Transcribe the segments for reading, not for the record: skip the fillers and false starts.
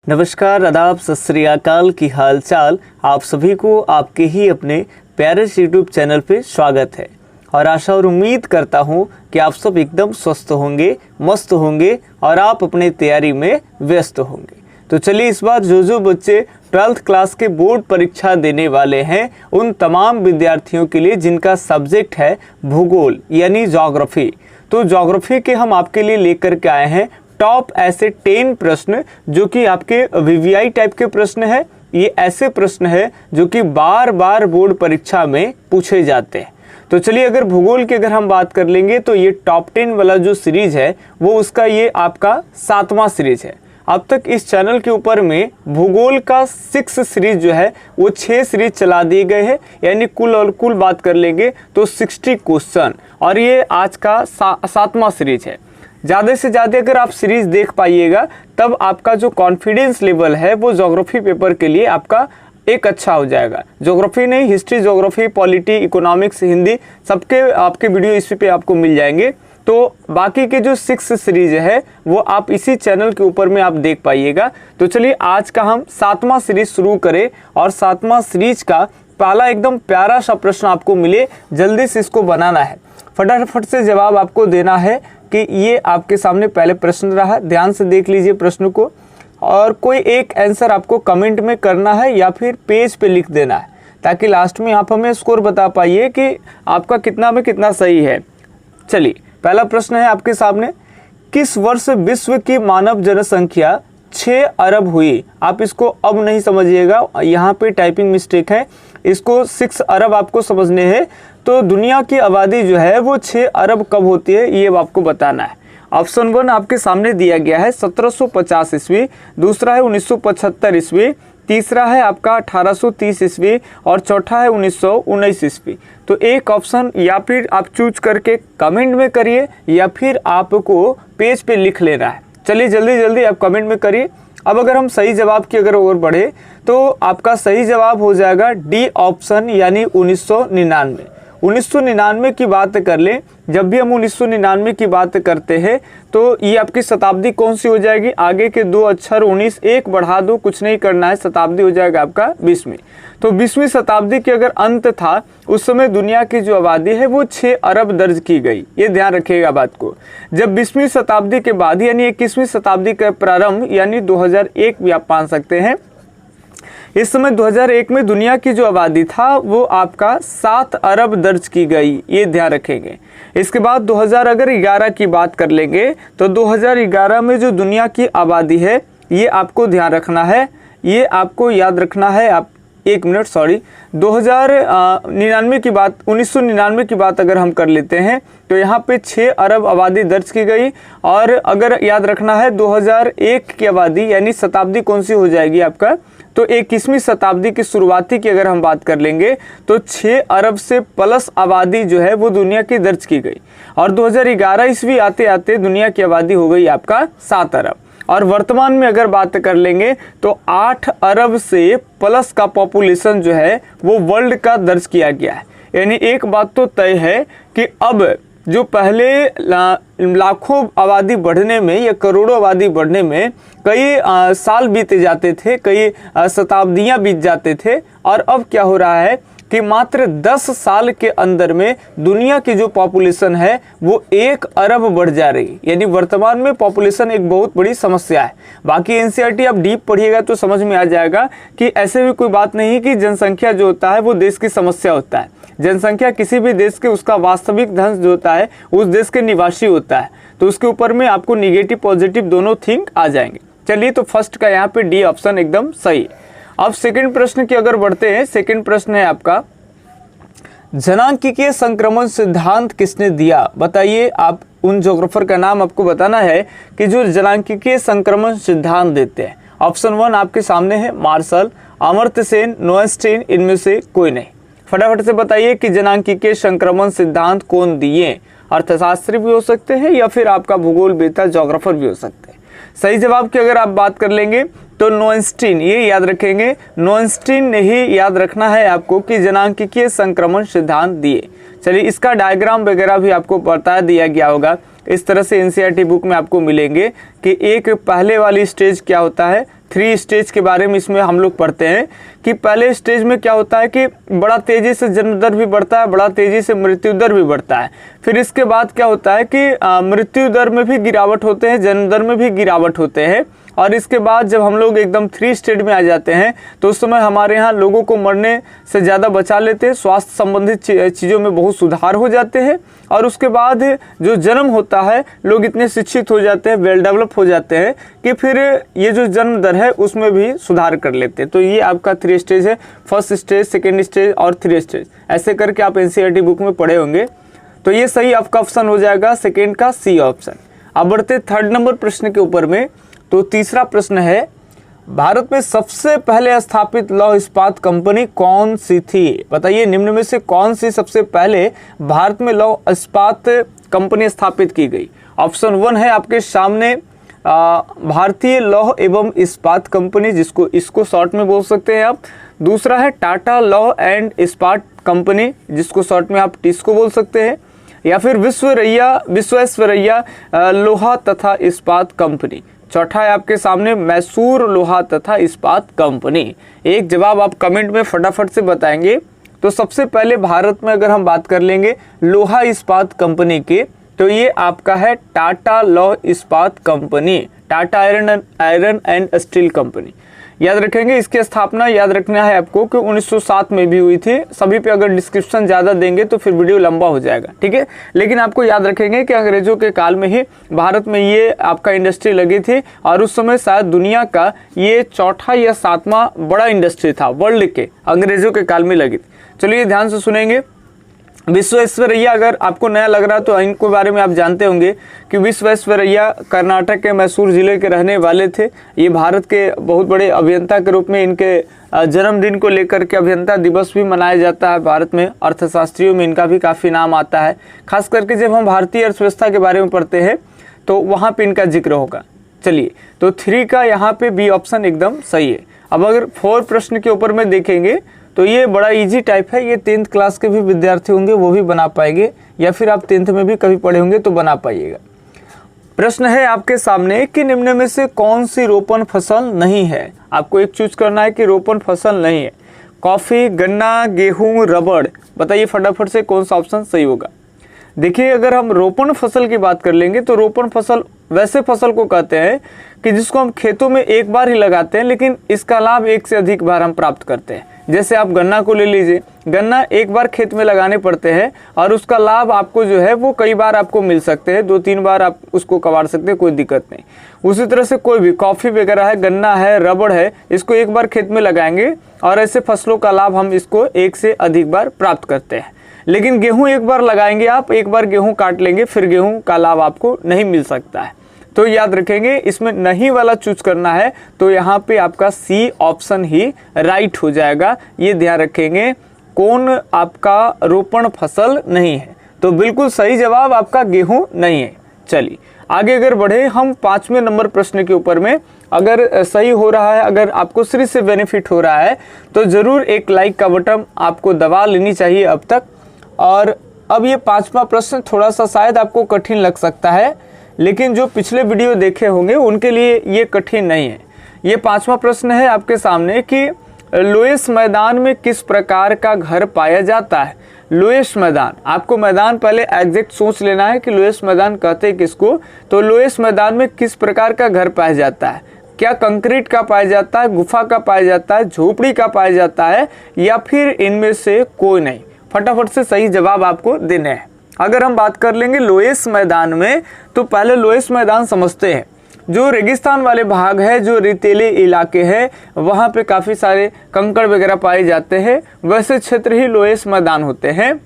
नमस्कार, आदाब, सत श्री अकाल की हाल चाल। आप सभी को आपके ही अपने प्यारे यूट्यूब चैनल पे स्वागत है और आशा और उम्मीद करता हूँ कि आप सब एकदम स्वस्थ होंगे, मस्त होंगे और आप अपने तैयारी में व्यस्त होंगे। तो चलिए इस बार जो बच्चे 12th क्लास के बोर्ड परीक्षा देने वाले हैं उन तमाम विद्यार्थियों के लिए जिनका सब्जेक्ट है भूगोल यानी ज्योग्राफी, तो ज्योग्राफी के हम आपके लिए लेकर के आए हैं टॉप ऐसे 10 प्रश्न जो कि आपके वीवीआई टाइप के प्रश्न है। ये ऐसे प्रश्न है जो कि बार बार बोर्ड परीक्षा में पूछे जाते हैं। तो चलिए अगर भूगोल की अगर हम बात कर लेंगे तो ये टॉप 10 वाला जो सीरीज है वो उसका ये आपका 7वां सीरीज है। अब तक इस चैनल के ऊपर में भूगोल का 6 सीरीज जो है वो 6 सीरीज चला दिए गए हैं, यानी कुल बात कर लेंगे तो 60 क्वेश्चन, और ये आज का 7वां सीरीज है। ज़्यादा से ज़्यादा अगर आप सीरीज देख पाइएगा तब आपका जो कॉन्फिडेंस लेवल है वो ज्योग्राफी पेपर के लिए आपका एक अच्छा हो जाएगा। ज्योग्राफी नहीं, history, geography, polity, economics, Hindi, सबके आपके वीडियो इसी पे आपको मिल जाएंगे। तो बाकी के जो 6 सीरीज है वो आप इसी चैनल के ऊपर में आप देख पाइएगा। तो चलिए आज का हम 7वां सीरीज शुरू करें और 7वां सीरीज का पहला एकदम प्यारा सा प्रश्न आपको मिले, जल्दी से इसको बनाना है, फटाफट से जवाब आपको देना है कि ये आपके सामने पहले प्रश्न रहा। ध्यान से देख लीजिए प्रश्न को और कोई एक आंसर आपको कमेंट में करना है या फिर पेज पे लिख देना है ताकि लास्ट में आप हमें स्कोर बता पाइए कि आपका कितना में कितना सही है। चलिए पहला प्रश्न है आपके सामने, किस वर्ष विश्व की मानव जनसंख्या 6 अरब हुई? आप इसको अब नहीं समझिएगा, यहाँ पे टाइपिंग मिस्टेक है, इसको 6 अरब आपको समझने हैं। तो दुनिया की आबादी जो है वो 6 अरब कब होती है ये आपको बताना है। ऑप्शन 1 आपके सामने दिया गया है 1750 ईस्वी, दूसरा है 1975 ईस्वी, तीसरा है आपका 1830 ईस्वी और चौथा है 1919 ईस्वी। तो एक ऑप्शन या फिर आप चूज करके कमेंट में करिए या फिर आपको पेज पे लिख लेना है। चलिए जल्दी आप कमेंट में करिए। अब अगर हम सही जवाब की अगर और बढ़े तो आपका सही जवाब हो जाएगा डी ऑप्शन यानी 1999। 1999 की बात कर लें, जब भी हम 1999 की बात करते हैं तो ये आपकी शताब्दी कौन सी हो जाएगी? आगे के 2 अक्षर 19 एक बढ़ा दो, कुछ नहीं करना है, शताब्दी हो जाएगा आपका 20वीं। तो 20वीं शताब्दी के अगर अंत था उस समय दुनिया की जो आबादी है वो 6 अरब दर्ज की गई, ये ध्यान रखिएगा बात को। जब 20वीं शताब्दी के बाद यानी 21वीं शताब्दी का प्रारंभ यानी 2001 भी आप मान सकते हैं, इस समय 2001 में दुनिया की जो आबादी था वो आपका 7 अरब दर्ज की गई, ये ध्यान रखेंगे। इसके बाद 2011 की बात कर लेंगे तो 2011 में जो दुनिया की आबादी है ये आपको ध्यान रखना है, ये आपको याद रखना है। आप 1 मिनट, सॉरी, 1999 की बात अगर हम कर लेते हैं तो यहाँ पे 6 अरब आबादी दर्ज की गई। और अगर याद रखना है 2001 की आबादी यानी शताब्दी कौन सी हो जाएगी आपका, तो 21वीं शताब्दी की शुरुआती की अगर हम बात कर लेंगे तो 6 अरब से प्लस आबादी जो है वो दुनिया की दर्ज की गई। और 2011 ईस्वी आते आते दुनिया की आबादी हो गई आपका 7 अरब। और वर्तमान में अगर बात कर लेंगे तो 8 अरब से प्लस का पॉपुलेशन जो है वो वर्ल्ड का दर्ज किया गया है। यानी एक बात तो तय है कि अब जो पहले लाखों आबादी बढ़ने में या करोड़ों आबादी बढ़ने में कई साल बीते जाते थे, कई शताब्दियां बीत जाते थे, और अब क्या हो रहा है कि मात्र 10 साल के अंदर में दुनिया की जो पॉपुलेशन है वो 1 अरब बढ़ जा रही। यानी वर्तमान में पॉपुलेशन एक बहुत बड़ी समस्या है। बाकी एनसीईआरटी आप डीप पढ़िएगा तो समझ में आ जाएगा कि ऐसे भी कोई बात नहीं कि जनसंख्या जो होता है वो देश की समस्या होता है। जनसंख्या किसी भी देश के उसका वास्तविक धन जो होता है उस देश के निवासी होता है, तो उसके ऊपर में आपको निगेटिव पॉजिटिव दोनों थिंक आ जाएंगे। चलिए तो फर्स्ट का यहाँ पे डी ऑप्शन एकदम सही। अब सेकंड प्रश्न की अगर बढ़ते हैं, सेकंड प्रश्न है आपका, जनांकीय संक्रमण सिद्धांत किसने दिया? बताइए, आप उन ज्योग्राफर का नाम आपको बताना है कि जो जनांकीय संक्रमण सिद्धांत देते हैं। ऑप्शन 1 आपके सामने है, मार्शल, अमर्त्य सेन, नोएस्टीन, इनमें से कोई नहीं। फटाफट से बताइए कि जनांकीय संक्रमण सिद्धांत कौन दिए? अर्थशास्त्री भी हो सकते हैं या फिर आपका भूगोल बेहतर ज्योग्राफर भी हो सकते हैं। सही जवाब की अगर आप बात कर लेंगे तो नोएस्टीन, ये याद रखेंगे, नोएस्टीन ने ही याद रखना है आपको कि जनांकीय संक्रमण सिद्धांत दिए। चलिए इसका डायग्राम वगैरह भी आपको बता दिया गया होगा। इस तरह से एनसीईआरटी बुक में आपको मिलेंगे कि एक पहले वाली स्टेज क्या होता है, 3 स्टेज के बारे में इसमें हम लोग पढ़ते हैं कि पहले स्टेज में क्या होता है कि बड़ा तेजी से जन्म दर भी बढ़ता है, बड़ा तेजी से मृत्यु दर भी बढ़ता है। फिर इसके बाद क्या होता है कि मृत्यु दर में भी गिरावट होते हैं, जन्म दर में भी गिरावट होते हैं। और इसके बाद जब हम लोग एकदम 3 स्टेज में आ जाते हैं तो उस समय हमारे यहाँ लोगों को मरने से ज़्यादा बचा लेते हैं, स्वास्थ्य संबंधित चीज़ों में बहुत सुधार हो जाते हैं। और उसके बाद जो जन्म होता है, लोग इतने शिक्षित हो जाते हैं, वेल डेवलप हो जाते हैं कि फिर ये जो जन्म दर है उसमें भी सुधार कर लेते हैं। तो ये आपका 3 स्टेज है, फर्स्ट स्टेज, सेकेंड स्टेज और 3 स्टेज। ऐसे करके आप NCERT बुक में पढ़े होंगे। तो ये सही आपका ऑप्शन हो जाएगा सेकेंड का सी ऑप्शन। अब बढ़ते 3rd नंबर प्रश्न के ऊपर में। तो तीसरा प्रश्न है, भारत में सबसे पहले स्थापित लौह इस्पात कंपनी कौन सी थी? बताइए निम्न में से कौन सी सबसे पहले भारत में लौह इस्पात कंपनी स्थापित की गई? ऑप्शन 1 है आपके सामने भारतीय लौह एवं इस्पात कंपनी, जिसको इसको शॉर्ट में बोल सकते हैं आप। दूसरा है टाटा लौह एंड इस्पात कंपनी, जिसको शॉर्ट में आप टिस्को बोल सकते हैं। या फिर विश्वेश्वरैया लोहा तथा इस्पात कंपनी। चौथा है आपके सामने मैसूर लोहा तथा इस्पात कंपनी। एक जवाब आप कमेंट में फटाफट से बताएंगे। तो सबसे पहले भारत में अगर हम बात कर लेंगे लोहा इस्पात कंपनी की, तो ये आपका है टाटा लौह इस्पात company, Tata iron and steel company. याद रखेंगे, इसकी स्थापना याद रखना है आपको कि 1907 में भी हुई थी। सभी पे अगर डिस्क्रिप्शन ज़्यादा देंगे तो फिर वीडियो लंबा हो जाएगा, ठीक है। लेकिन आपको याद रखेंगे कि अंग्रेजों के काल में ही भारत में ये आपका इंडस्ट्री लगी थी और उस समय शायद दुनिया का ये 4था या 7वां बड़ा इंडस्ट्री था वर्ल्ड के, अंग्रेजों के काल में लगी थी। चलिए ध्यान से सुनेंगे। विश्वेश्वरैया, अगर आपको नया लग रहा है तो इनके बारे में आप जानते होंगे कि विश्वेश्वरैया कर्नाटक के मैसूर जिले के रहने वाले थे। ये भारत के बहुत बड़े अभियंता के रूप में इनके जन्मदिन को लेकर के अभियंता दिवस भी मनाया जाता है भारत में। अर्थशास्त्रियों में इनका भी काफ़ी नाम आता है, खास करके जब हम भारतीय अर्थव्यवस्था के बारे में पढ़ते हैं तो वहाँ पर इनका जिक्र होगा। चलिए, तो 3 का यहाँ पे बी ऑप्शन एकदम सही है। अब अगर 4 प्रश्न के ऊपर में देखेंगे तो ये बड़ा इजी टाइप है। ये 10th क्लास के भी विद्यार्थी होंगे वो भी बना पाएंगे, या फिर आप 10th में भी कभी पढ़े होंगे तो बना पाइएगा। प्रश्न है आपके सामने कि निम्न में से कौन सी रोपण फसल नहीं है? आपको एक चूज करना है कि रोपण फसल नहीं है। कॉफी, गन्ना, गेहूं, रबड़। बताइए फटाफट से कौन सा ऑप्शन सही होगा। देखिए, अगर हम रोपण फसल की बात कर लेंगे तो रोपण फसल वैसे फसल को कहते हैं कि जिसको हम खेतों में एक बार ही लगाते हैं, लेकिन इसका लाभ एक से अधिक बार हम प्राप्त करते हैं। जैसे आप गन्ना को ले लीजिए, गन्ना एक बार खेत में लगाने पड़ते हैं और उसका लाभ आपको जो है वो कई बार आपको मिल सकते हैं, 2-3 बार आप उसको कबाड़ सकते हैं, कोई दिक्कत नहीं। उसी तरह से कोई भी कॉफ़ी वगैरह है, गन्ना है, रबड़ है, इसको एक बार खेत में लगाएंगे और ऐसे फसलों का लाभ हम इसको एक से अधिक बार प्राप्त करते हैं। लेकिन गेहूँ एक बार लगाएंगे आप, एक बार गेहूँ काट लेंगे, फिर गेहूँ का लाभ आपको नहीं मिल सकता है। तो याद रखेंगे, इसमें नहीं वाला चूज करना है। तो यहाँ पे आपका सी ऑप्शन ही राइट हो जाएगा। ये ध्यान रखेंगे, कौन आपका रोपण फसल नहीं है। तो बिल्कुल सही जवाब आपका गेहूं नहीं है। चलिए आगे अगर बढ़े हम 5वें नंबर प्रश्न के ऊपर में, अगर सही हो रहा है, अगर आपको सिर्फ से बेनिफिट हो रहा है तो ज़रूर एक लाइक का बटन आपको दबा लेनी चाहिए अब तक। और अब ये 5वां प्रश्न थोड़ा सा शायद आपको कठिन लग सकता है, लेकिन जो पिछले वीडियो देखे होंगे उनके लिए ये कठिन नहीं है। ये 5वां प्रश्न है आपके सामने कि लोएस मैदान में किस प्रकार का घर पाया जाता है। लोएस मैदान, आपको मैदान पहले एग्जैक्ट सोच लेना है कि लोएस मैदान कहते हैं किसको। तो लोएस मैदान में किस प्रकार का घर पाया जाता है? क्या कंक्रीट का पाया जाता है, गुफा का पाया जाता है, झोपड़ी का पाया जाता है, या फिर इनमें से कोई नहीं? फटाफट से सही जवाब आपको देने हैं। अगर हम बात कर लेंगे लोएस मैदान में, तो पहले लोएस मैदान समझते हैं। जो रेगिस्तान वाले भाग है, जो रेतीले इलाके हैं, वहाँ पे काफ़ी सारे कंकड़ वगैरह पाए जाते हैं, वैसे क्षेत्र ही लोएस मैदान होते हैं।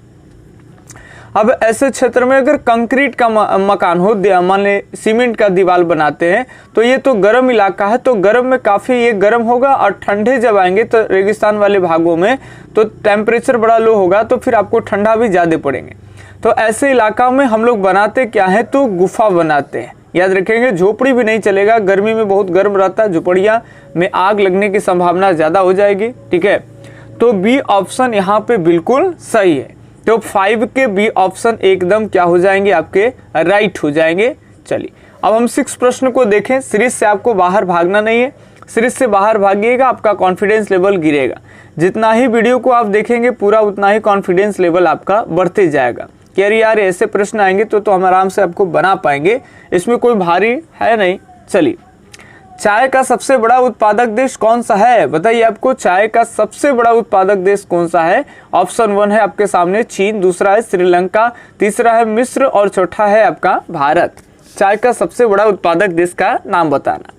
अब ऐसे क्षेत्र में अगर कंक्रीट का मकान हो, मान ले सीमेंट का दीवार बनाते हैं, तो ये तो गर्म इलाका है, तो गर्म में काफ़ी ये गर्म होगा। और ठंडे जब आएंगे तो रेगिस्तान वाले भागों में तो टेम्परेचर बड़ा लो होगा, तो फिर आपको ठंडा भी ज़्यादा पड़ेंगे। तो ऐसे इलाका में हम लोग बनाते क्या है, तो गुफा बनाते हैं। याद रखेंगे, झोपड़ी भी नहीं चलेगा, गर्मी में बहुत गर्म रहता है, झोपड़ियाँ में आग लगने की संभावना ज़्यादा हो जाएगी। ठीक है, तो बी ऑप्शन यहाँ पे बिल्कुल सही है। तो 5 के बी ऑप्शन एकदम क्या हो जाएंगे, आपके राइट हो जाएंगे। चलिए अब हम 6 प्रश्न को देखें। सीरीज से आपको बाहर भागना नहीं है, सीरीज से बाहर भागिएगा, आपका कॉन्फिडेंस लेवल गिरेगा। जितना ही वीडियो को आप देखेंगे पूरा उतना ही कॉन्फिडेंस लेवल आपका बढ़ते जाएगा कि अरे यार ऐसे प्रश्न आएंगे तो हम आराम से आपको बना पाएंगे, इसमें कोई भारी है नहीं। चलिए, चाय का सबसे बड़ा उत्पादक देश कौन सा है? बताइए आपको चाय का सबसे बड़ा उत्पादक देश कौन सा है? ऑप्शन 1 है आपके सामने चीन, दूसरा है श्रीलंका, तीसरा है मिस्र और चौथा है आपका भारत। चाय का सबसे बड़ा उत्पादक देश का नाम बताना।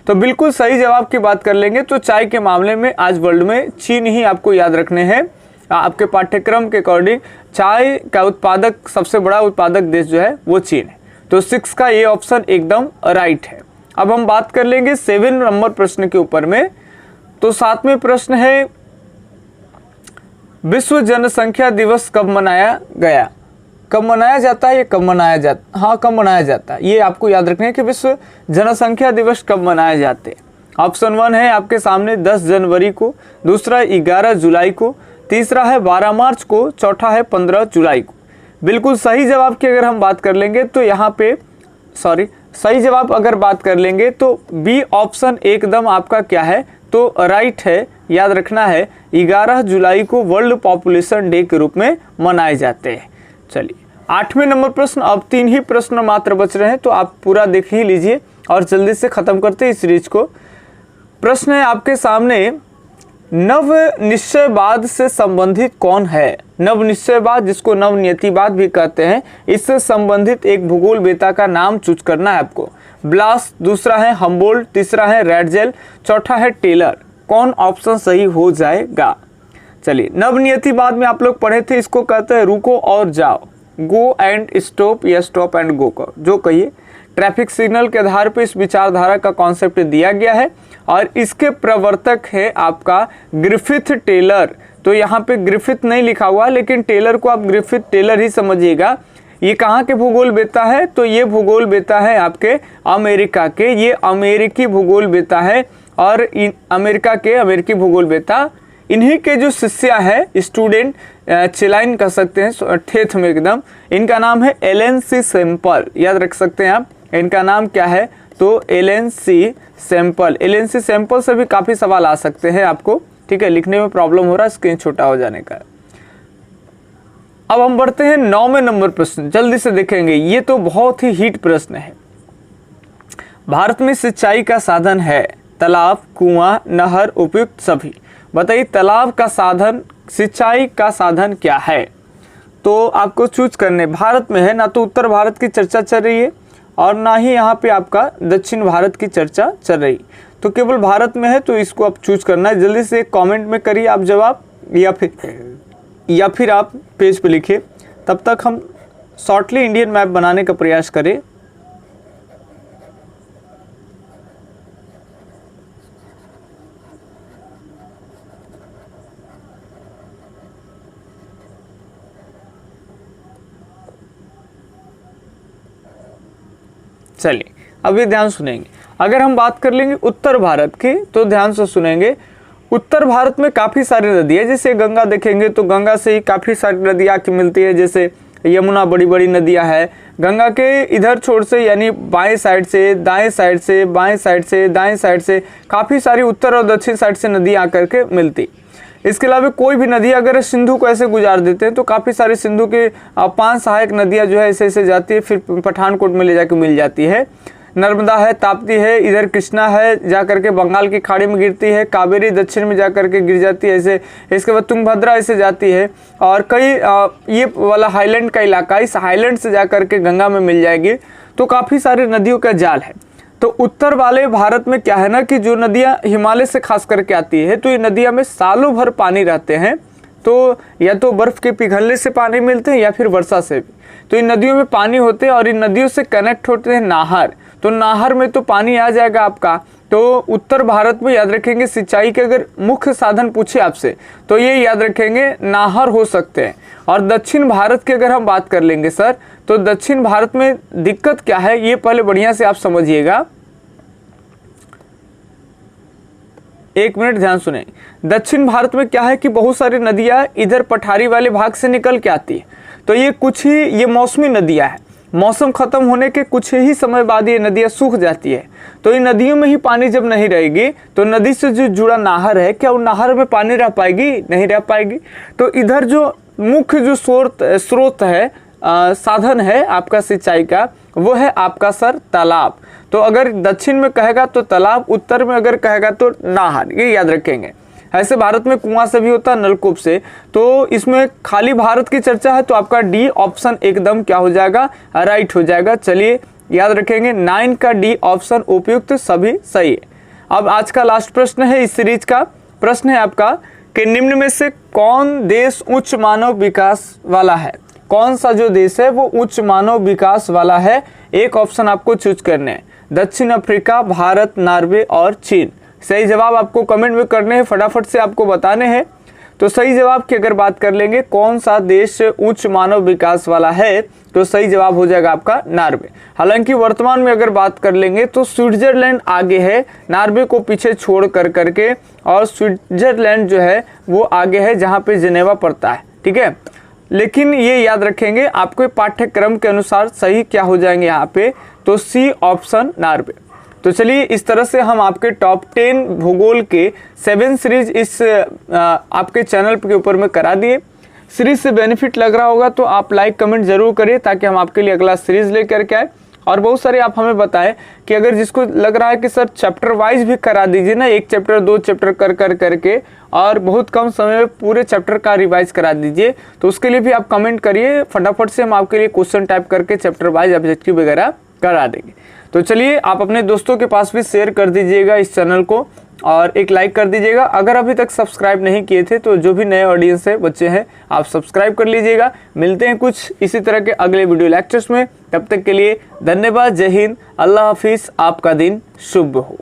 तो बिल्कुल सही जवाब की बात कर लेंगे तो चाय के मामले में आज वर्ल्ड में चीन ही आपको याद रखने हैं। आपके पाठ्यक्रम के अकॉर्डिंग चाय का उत्पादक सबसे बड़ा उत्पादक देश जो है वो चीन है। तो 6 का ये ऑप्शन एकदम राइट है। अब हम बात कर लेंगे 7 नंबर प्रश्न के ऊपर में। तो 7वें प्रश्न है, विश्व जनसंख्या दिवस कब मनाया गया? कब मनाया जाता है? ये कब मनाया जाता, हाँ कब मनाया जाता है, ये आपको याद रखना है कि विश्व जनसंख्या दिवस कब मनाए जाते हैं। ऑप्शन 1 है आपके सामने 10 जनवरी को, दूसरा 11 जुलाई को, तीसरा है 12 मार्च को, चौथा है 15 जुलाई को। बिल्कुल सही जवाब की अगर हम बात कर लेंगे तो यहाँ पे सही जवाब अगर बात कर लेंगे तो बी ऑप्शन एकदम आपका क्या है तो राइट है। याद रखना है 11 जुलाई को वर्ल्ड पॉपुलेशन डे के रूप में मनाए जाते हैं। चलिए 8वें नंबर प्रश्न, अब 3 ही प्रश्न मात्र बच रहे हैं तो आप पूरा देख ही लीजिए और जल्दी से खत्म करते हैं इस सीरीज को। प्रश्न है आपके सामने, नव निश्चयवाद से संबंधित कौन है? नव निश्चयवाद, जिसको नव नियतिवाद भी कहते हैं, इससे संबंधित एक भूगोल वेता का नाम चूज करना है आपको। ब्लास, दूसरा है हम्बोल्ट, तीसरा है रैडजेल, चौथा है टेलर। कौन ऑप्शन सही हो जाएगा? चलिए, नव नियतिवाद में आप लोग पढ़े थे, इसको कहते हैं रुको और जाओ, गो एंड स्टॉप या स्टॉप एंड गो का जो कहिए। ट्रैफिक सिग्नल के आधार पर इस विचारधारा का कॉन्सेप्ट दिया गया है और इसके प्रवर्तक है आपका ग्रिफिथ टेलर। तो यहाँ पे ग्रिफिथ नहीं लिखा हुआ लेकिन टेलर को आप ग्रिफिथ टेलर ही समझिएगा। ये कहाँ के भूगोल वेता है? तो ये भूगोल वेता है आपके अमेरिका के, ये अमेरिकी भूगोल वेता है और अमेरिका के अमेरिकी भूगोल वेता, इन्हीं के जो शिष्या है, स्टूडेंट चिलाइन कह सकते हैं ठेठ में एकदम, इनका नाम है एलन सी सैम्पल। याद रख सकते हैं आप, इनका नाम क्या है तो एलन सी सैम्पल। एलन सी सैम्पल से भी काफ़ी सवाल आ सकते हैं आपको, ठीक है, लिखने में प्रॉब्लम हो रहा है स्क्रीन छोटा हो जाने का। अब हम बढ़ते हैं 9वें नंबर प्रश्न, जल्दी से देखेंगे, ये तो बहुत ही हिट प्रश्न है। भारत में सिंचाई का साधन है तालाब, कुआं, नहर, उपयुक्त सभी। बताइए तालाब का साधन, सिंचाई का साधन क्या है? तो आपको चूज करने, भारत में है ना, तो उत्तर भारत की चर्चा चल रही है और ना ही यहाँ पे आपका दक्षिण भारत की चर्चा चल रही, तो केवल भारत में है तो इसको आप चूज करना है। जल्दी से कमेंट में करिए आप जवाब या फिर आप पेज पे लिखिए, तब तक हम शॉर्टली इंडियन मैप बनाने का प्रयास करें। चलिए अभी ध्यान सुनेंगे। अगर हम बात कर लेंगे उत्तर भारत की तो ध्यान से सुनेंगे। उत्तर भारत में काफ़ी सारी नदियाँ, जैसे गंगा देखेंगे तो गंगा से ही काफ़ी सारी नदियाँ आके मिलती है, जैसे यमुना बड़ी बड़ी नदियाँ है। गंगा के इधर छोर से यानी बाएं साइड से, दाएं साइड से, बाएं साइड से, दाएं साइड से काफ़ी सारी उत्तर और दक्षिण साइड से नदियाँ आकर के मिलती। इसके अलावा कोई भी नदी अगर सिंधु को ऐसे गुजार देते हैं तो काफ़ी सारी सिंधु के 5 सहायक नदियाँ जो है ऐसे ऐसे जाती है, फिर पठानकोट में ले जाकर मिल जाती है। नर्मदा है, ताप्ती है, इधर कृष्णा है, जा करके बंगाल की खाड़ी में गिरती है, कावेरी दक्षिण में जा करके गिर जाती है ऐसे, इसके बाद तुंगभद्रा ऐसे जाती है और कई ये वाला हाईलैंड का इलाका, इस हाईलैंड से जा करके गंगा में मिल जाएगी। तो काफ़ी सारी नदियों का जाल है। तो उत्तर वाले भारत में क्या है ना कि जो नदियाँ हिमालय से खास करके आती है तो ये नदियाँ में सालों भर पानी रहते हैं, तो या तो बर्फ़ के पिघलने से पानी मिलते हैं या फिर वर्षा से भी। तो इन नदियों में पानी होते हैं और इन नदियों से कनेक्ट होते हैं नाहर, तो नाहर में तो पानी आ जाएगा आपका। तो उत्तर भारत में याद रखेंगे सिंचाई के अगर मुख्य साधन पूछे आपसे तो ये याद रखेंगे नाहर हो सकते हैं। और दक्षिण भारत की अगर हम बात कर लेंगे सर, तो दक्षिण भारत में दिक्कत क्या है ये पहले बढ़िया से आप समझिएगा। एक मिनट ध्यान सुने। दक्षिण भारत में क्या है कि बहुत सारी नदियाँ इधर पठारी वाले भाग से निकल के आती है, तो ये कुछ ही ये मौसमी नदियाँ हैं। मौसम खत्म होने के कुछ ही समय बाद ये नदियाँ सूख जाती है, तो इन नदियों में ही पानी जब नहीं रहेगी तो नदी से जो जुड़ा नहर है, क्या वो नहर में पानी रह पाएगी? नहीं रह पाएगी। तो इधर जो मुख्य जो स्रोत है, साधन है आपका सिंचाई का, वो है आपका सर तालाब। तो अगर दक्षिण में कहेगा तो तालाब, उत्तर में अगर कहेगा तो नहर, ये याद रखेंगे। ऐसे भारत में कुआं से भी होता है, नलकूप से। तो इसमें खाली भारत की चर्चा है तो आपका डी ऑप्शन एकदम क्या हो जाएगा? राइट हो जाएगा। चलिए याद रखेंगे 9 का डी ऑप्शन उपयुक्त सभी सही है। अब आज का लास्ट प्रश्न है इस सीरीज का। प्रश्न है आपका कि निम्न में से कौन देश उच्च मानव विकास वाला है? कौन सा जो देश है वो उच्च मानव विकास वाला है? एक ऑप्शन आपको चूज करने हैं, दक्षिण अफ्रीका, भारत, नॉर्वे और चीन। सही जवाब आपको कमेंट में करने हैं, फटाफट से आपको बताने हैं। तो सही जवाब की अगर बात कर लेंगे, कौन सा देश उच्च मानव विकास वाला है, तो सही जवाब हो जाएगा आपका नॉर्वे। हालांकि वर्तमान में अगर बात कर लेंगे तो स्विट्जरलैंड आगे है, नॉर्वे को पीछे छोड़ कर करके, और स्विट्जरलैंड जो है वो आगे है जहाँ पे जिनेवा पड़ता है। ठीक है, लेकिन ये याद रखेंगे आपके पाठ्यक्रम के अनुसार सही क्या हो जाएंगे यहाँ पे, तो सी ऑप्शन नॉर्वे। तो चलिए इस तरह से हम आपके टॉप 10 भूगोल के 7 सीरीज इस आपके चैनल के ऊपर में करा दिए। सीरीज से बेनिफिट लग रहा होगा तो आप लाइक कमेंट जरूर करिए ताकि हम आपके लिए अगला सीरीज लेकर के आए। और बहुत सारे आप हमें बताएं कि अगर जिसको लग रहा है कि सर चैप्टर वाइज भी करा दीजिए ना, 1 चैप्टर 2 चैप्टर कर करके, और बहुत कम समय में पूरे चैप्टर का रिवाइज करा दीजिए, तो उसके लिए भी आप कमेंट करिए। फटाफट से हम आपके लिए क्वेश्चन टाइप करके चैप्टर वाइज ऑब्जेक्टिव वगैरह करा देंगे। तो चलिए आप अपने दोस्तों के पास भी शेयर कर दीजिएगा इस चैनल को, और एक लाइक कर दीजिएगा। अगर अभी तक सब्सक्राइब नहीं किए थे तो जो भी नए ऑडियंस है, बच्चे हैं, आप सब्सक्राइब कर लीजिएगा। मिलते हैं कुछ इसी तरह के अगले वीडियो लेक्चर्स में। तब तक के लिए धन्यवाद। जय हिंद, अल्लाह हाफिज़। आपका दिन शुभ हो।